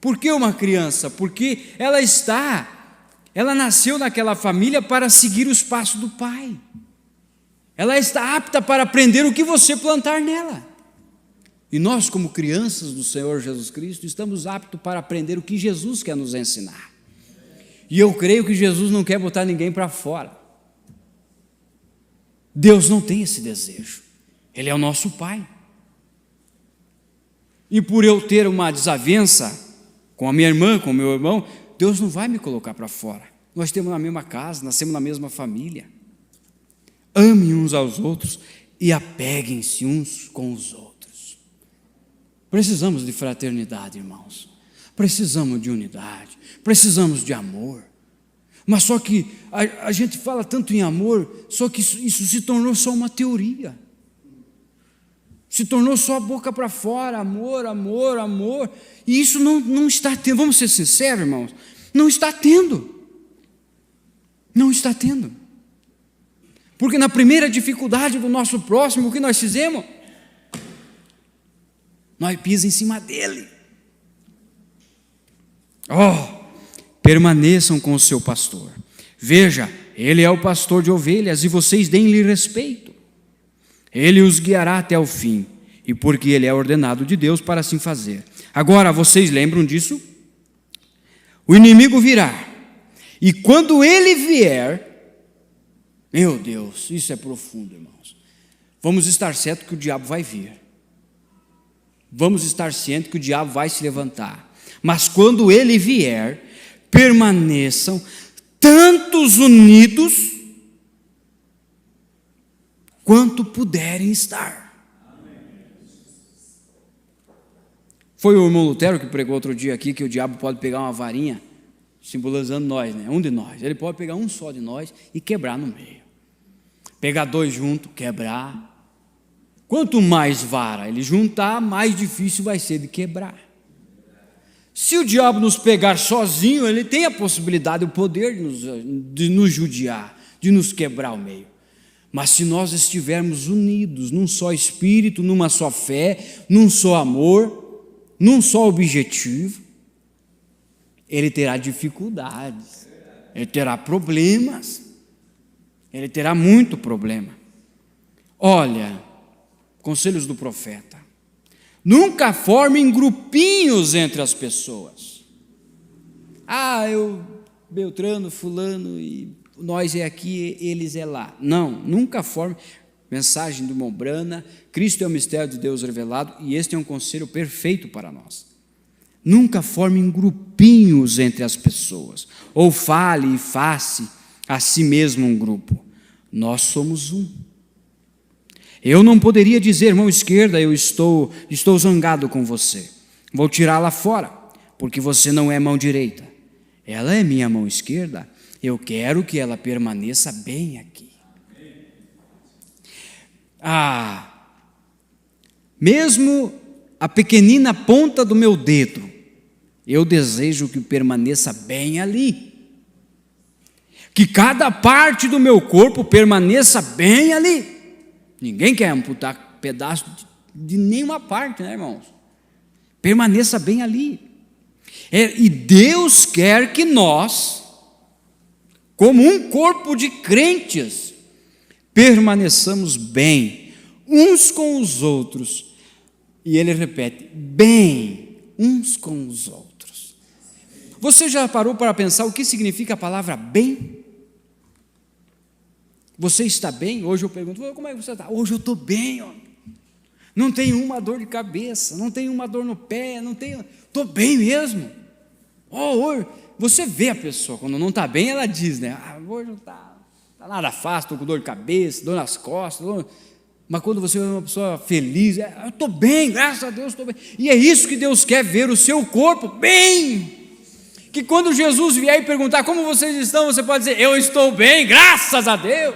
Por que uma criança? Porque ela nasceu naquela família para seguir os passos do pai. Ela está apta para aprender o que você plantar nela. E nós, como crianças do Senhor Jesus Cristo, estamos aptos para aprender o que Jesus quer nos ensinar. E eu creio que Jesus não quer botar ninguém para fora. Deus não tem esse desejo. Ele é o nosso Pai. E por eu ter uma desavença com a minha irmã, com o meu irmão, Deus não vai me colocar para fora. Nós temos na mesma casa, nascemos na mesma família. Amem uns aos outros e apeguem-se uns com os outros. Precisamos de fraternidade, irmãos. Precisamos de unidade. Precisamos de amor. Mas só que a gente fala tanto em amor, só que isso se tornou só uma teoria. Se tornou só a boca para fora, amor, amor, amor. E isso não está tendo, vamos ser sinceros, irmãos, não está tendo. Não está tendo. Porque na primeira dificuldade do nosso próximo, o que nós fizemos? Nós pisamos em cima dele. Permaneçam com o seu pastor. Veja, ele é o pastor de ovelhas e vocês deem-lhe respeito. Ele os guiará até o fim, e porque ele é ordenado de Deus para assim fazer. Agora, vocês lembram disso? O inimigo virá, e quando ele vier, meu Deus, isso é profundo, irmãos. Vamos estar certos que o diabo vai vir. Vamos estar cientes que o diabo vai se levantar. Mas quando ele vier, permaneçam tantos unidos quanto puderem estar. Foi o irmão Lutero que pregou outro dia aqui que o diabo pode pegar uma varinha, simbolizando nós, né? Um de nós. Ele pode pegar um só de nós e quebrar no meio. Pegar dois juntos, quebrar. Quanto mais vara ele juntar, mais difícil vai ser de quebrar. Se o diabo nos pegar sozinho, ele tem a possibilidade, o poder de nos judiar, de nos quebrar ao meio. Mas se nós estivermos unidos num só espírito, numa só fé, num só amor, num só objetivo, ele terá dificuldades, ele terá problemas, ele terá muito problema. Olha, conselhos do profeta: nunca formem grupinhos entre as pessoas. Eu, Beltrano, fulano, e nós é aqui, eles é lá. Não, nunca forme. Mensagem do irmão Brana: Cristo é o mistério de Deus revelado, e este é um conselho perfeito para nós. Nunca formem grupinhos entre as pessoas, ou fale e faça a si mesmo um grupo. Nós somos um. Eu não poderia dizer, mão esquerda, eu estou zangado com você, vou tirá-la fora, porque você não é mão direita. Ela é minha mão esquerda, eu quero que ela permaneça bem aqui. Mesmo a pequenina ponta do meu dedo, eu desejo que permaneça bem ali. Que cada parte do meu corpo permaneça bem ali. Ninguém quer amputar pedaço de nenhuma parte, né, irmãos? Permaneça bem ali. E Deus quer que nós, como um corpo de crentes, permaneçamos bem uns com os outros. E ele repete: bem uns com os outros. Você já parou para pensar o que significa a palavra bem? Você está bem? Hoje eu pergunto: como é que você está? Hoje eu estou bem, ó. Não tenho uma dor de cabeça, não tenho uma dor no pé, estou bem mesmo. Hoje, você vê a pessoa, quando não está bem, ela diz, né? Hoje não está nada fácil, estou com dor de cabeça, dor nas costas. Mas quando você vê uma pessoa feliz, eu estou bem, graças a Deus estou bem. E é isso que Deus quer ver, o seu corpo bem. Que quando Jesus vier e perguntar como vocês estão, você pode dizer: eu estou bem, graças a Deus.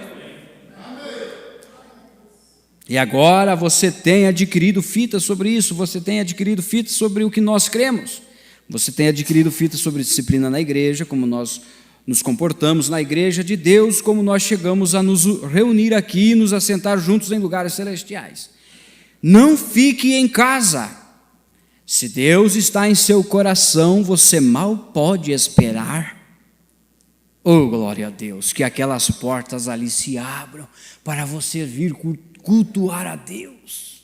E agora você tem adquirido fitas sobre isso, você tem adquirido fitas sobre o que nós cremos, você tem adquirido fitas sobre disciplina na igreja, como nós nos comportamos na igreja de Deus, como nós chegamos a nos reunir aqui e nos assentar juntos em lugares celestiais. Não fique em casa. Se Deus está em seu coração, você mal pode esperar, glória a Deus, que aquelas portas ali se abram para você vir cultuar a Deus.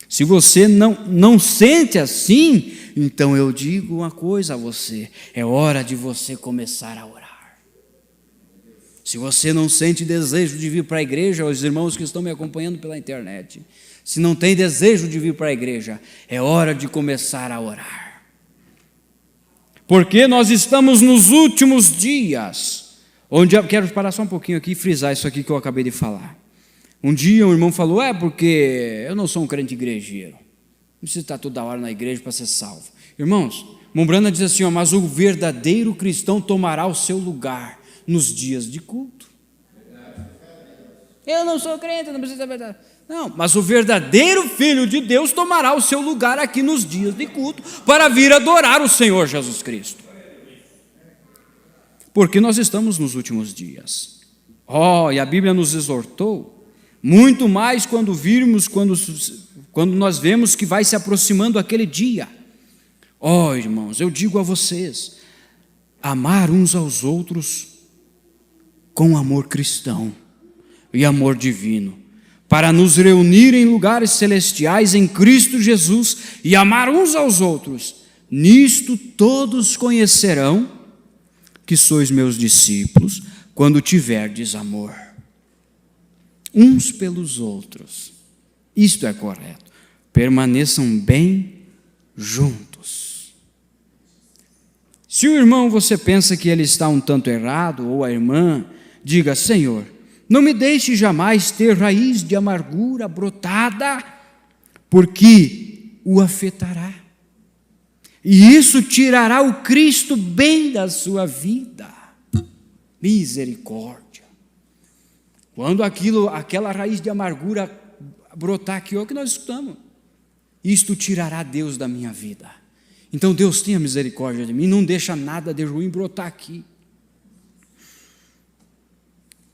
Se você não sente assim, então eu digo uma coisa a você: é hora de você começar a orar. Se você não sente desejo de vir para a igreja, os irmãos que estão me acompanhando pela internet, se não tem desejo de vir para a igreja, é hora de começar a orar. Porque nós estamos nos últimos dias, onde eu quero parar só um pouquinho aqui e frisar isso aqui que eu acabei de falar. Um dia um irmão falou: porque eu não sou um crente igrejeiro, não preciso estar toda hora na igreja para ser salvo. Irmãos, Mombrana diz assim: mas o verdadeiro cristão tomará o seu lugar nos dias de culto. Eu não sou crente, não preciso da verdade. Não, mas o verdadeiro filho de Deus tomará o seu lugar aqui nos dias de culto para vir adorar o Senhor Jesus Cristo. Porque nós estamos nos últimos dias. E a Bíblia nos exortou, muito mais quando nós vemos que vai se aproximando aquele dia. Irmãos, eu digo a vocês: amar uns aos outros com amor cristão e amor divino, para nos reunir em lugares celestiais em Cristo Jesus e amar uns aos outros. Nisto todos conhecerão que sois meus discípulos, quando tiverdes amor uns pelos outros. Isto é correto. Permaneçam bem juntos. Se o irmão, você pensa que ele está um tanto errado, ou a irmã, diga: Senhor, não me deixe jamais ter raiz de amargura brotada, porque o afetará. E isso tirará o Cristo bem da sua vida. Misericórdia. Quando aquela raiz de amargura brotar aqui, é o que nós escutamos. Isto tirará Deus da minha vida. Então Deus tenha misericórdia de mim, não deixa nada de ruim brotar aqui.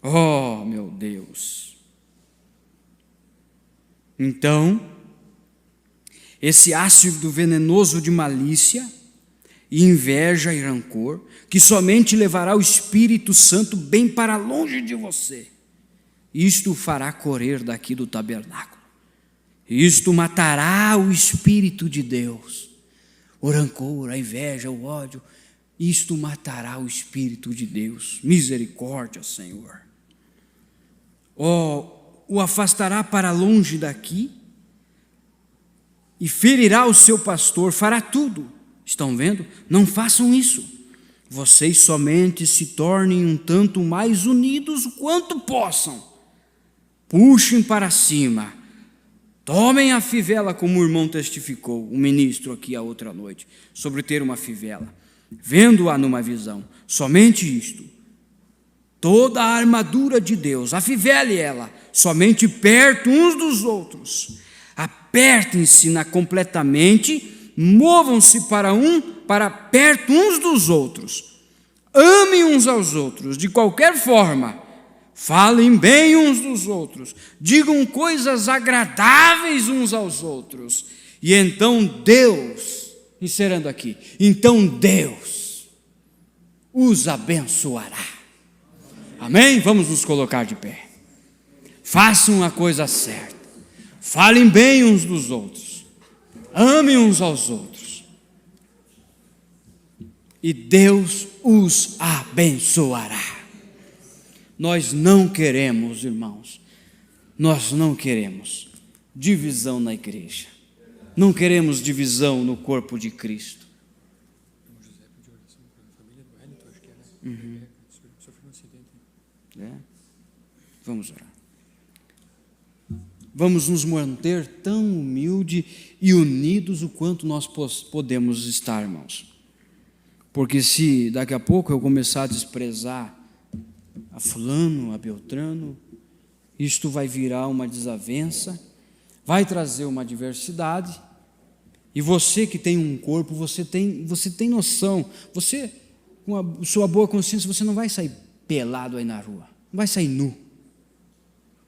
Oh, meu Deus. Então, esse ácido venenoso de malícia, e inveja e rancor, que somente levará o Espírito Santo bem para longe de você, isto o fará correr daqui do tabernáculo. Isto matará o Espírito de Deus. O rancor, a inveja, o ódio, isto matará o Espírito de Deus. Misericórdia, Senhor. O afastará para longe daqui e ferirá o seu pastor, fará tudo. Estão vendo? Não façam isso. Vocês somente se tornem um tanto mais unidos o quanto possam. Puxem para cima. Tomem a fivela, como o irmão testificou, o ministro aqui a outra noite, sobre ter uma fivela. Vendo-a numa visão. Somente isto. Toda a armadura de Deus, afivele ela, somente perto uns dos outros. Apertem-se completamente, movam-se para perto uns dos outros. Amem uns aos outros, de qualquer forma. Falem bem uns dos outros, digam coisas agradáveis uns aos outros. E então Deus, encerrando aqui, então Deus os abençoará. Amém? Vamos nos colocar de pé. Façam a coisa certa. Falem bem uns dos outros. Amem uns aos outros. E Deus os abençoará. Nós não queremos, irmãos, nós não queremos divisão na igreja. Não queremos divisão no corpo de Cristo. Vamos orar. Vamos nos manter tão humildes e unidos o quanto nós podemos estar, irmãos. Porque se daqui a pouco eu começar a desprezar a fulano, a beltrano, isto vai virar uma desavença, vai trazer uma diversidade, e você que tem um corpo, você tem noção, você, com a sua boa consciência, você não vai sair pelado aí na rua, não vai sair nu,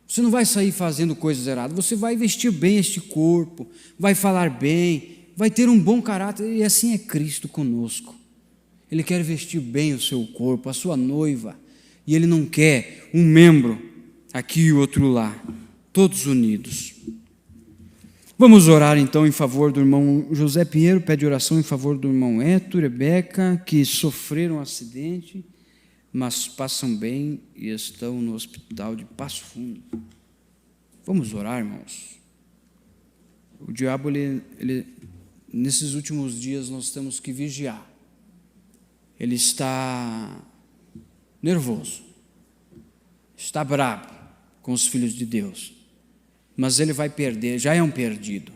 você não vai sair fazendo coisas erradas, você vai vestir bem este corpo, vai falar bem, vai ter um bom caráter, e assim é Cristo conosco. Ele quer vestir bem o seu corpo, a sua noiva, e Ele não quer um membro aqui e outro lá, todos unidos. Vamos orar então em favor do irmão José Pinheiro, pede oração em favor do irmão Héctor, Rebeca, que sofreram um acidente, mas passam bem e estão no hospital de Passo Fundo. Vamos orar, irmãos. O diabo, nesses últimos dias nós temos que vigiar. Ele está nervoso, está bravo com os filhos de Deus, mas ele vai perder, já é um perdido.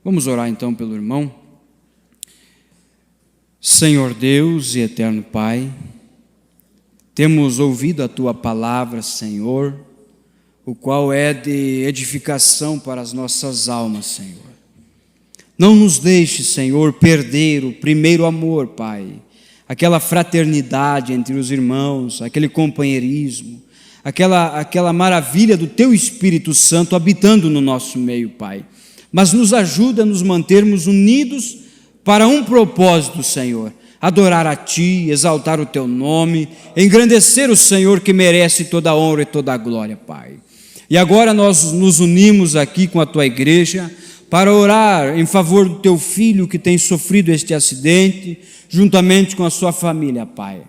Vamos orar então pelo irmão. Senhor Deus e eterno Pai, temos ouvido a Tua palavra, Senhor, o qual é de edificação para as nossas almas, Senhor. Não nos deixe, Senhor, perder o primeiro amor, Pai, aquela fraternidade entre os irmãos, aquele companheirismo, aquela maravilha do Teu Espírito Santo habitando no nosso meio, Pai. Mas nos ajuda a nos mantermos unidos para um propósito, Senhor: adorar a Ti, exaltar o Teu nome, engrandecer o Senhor que merece toda a honra e toda a glória, Pai. E agora nós nos unimos aqui com a Tua igreja para orar em favor do Teu filho que tem sofrido este acidente, juntamente com a sua família, Pai.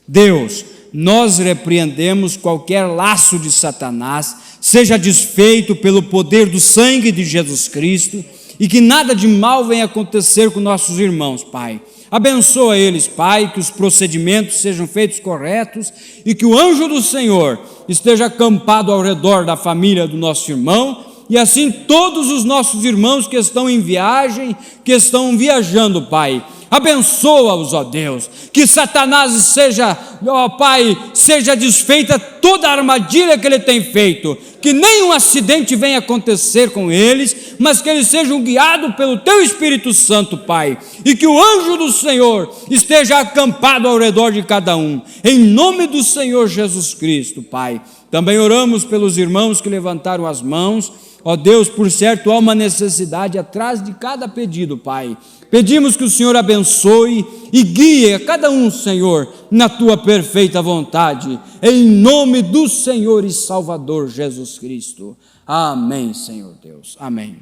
Deus, nós repreendemos qualquer laço de Satanás, seja desfeito pelo poder do sangue de Jesus Cristo, e que nada de mal venha acontecer com nossos irmãos, Pai. Abençoa eles, Pai, que os procedimentos sejam feitos corretos e que o anjo do Senhor esteja acampado ao redor da família do nosso irmão e assim todos os nossos irmãos que estão em viagem, que estão viajando, Pai. Abençoa-os, ó Deus, que Satanás seja, ó Pai, seja desfeita toda a armadilha que ele tem feito, que nenhum acidente venha acontecer com eles, mas que eles sejam guiados pelo Teu Espírito Santo, Pai, e que o anjo do Senhor esteja acampado ao redor de cada um, em nome do Senhor Jesus Cristo, Pai. Também oramos pelos irmãos que levantaram as mãos, ó Deus, por certo há uma necessidade atrás de cada pedido, Pai. Pedimos que o Senhor abençoe e guie a cada um, Senhor, na Tua perfeita vontade, em nome do Senhor e Salvador Jesus Cristo. Amém, Senhor Deus. Amém.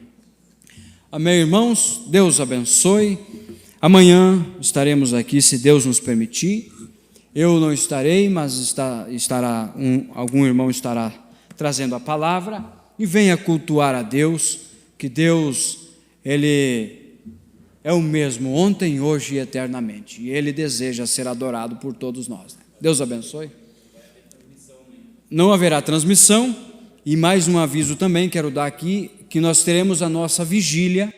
Amém, irmãos. Deus abençoe. Amanhã estaremos aqui, se Deus nos permitir. Eu não estarei, mas algum irmão estará trazendo a palavra. E venha cultuar a Deus, que Deus, Ele é o mesmo ontem, hoje e eternamente. E Ele deseja ser adorado por todos nós. Deus abençoe. Não haverá transmissão. E mais um aviso também quero dar aqui, que nós teremos a nossa vigília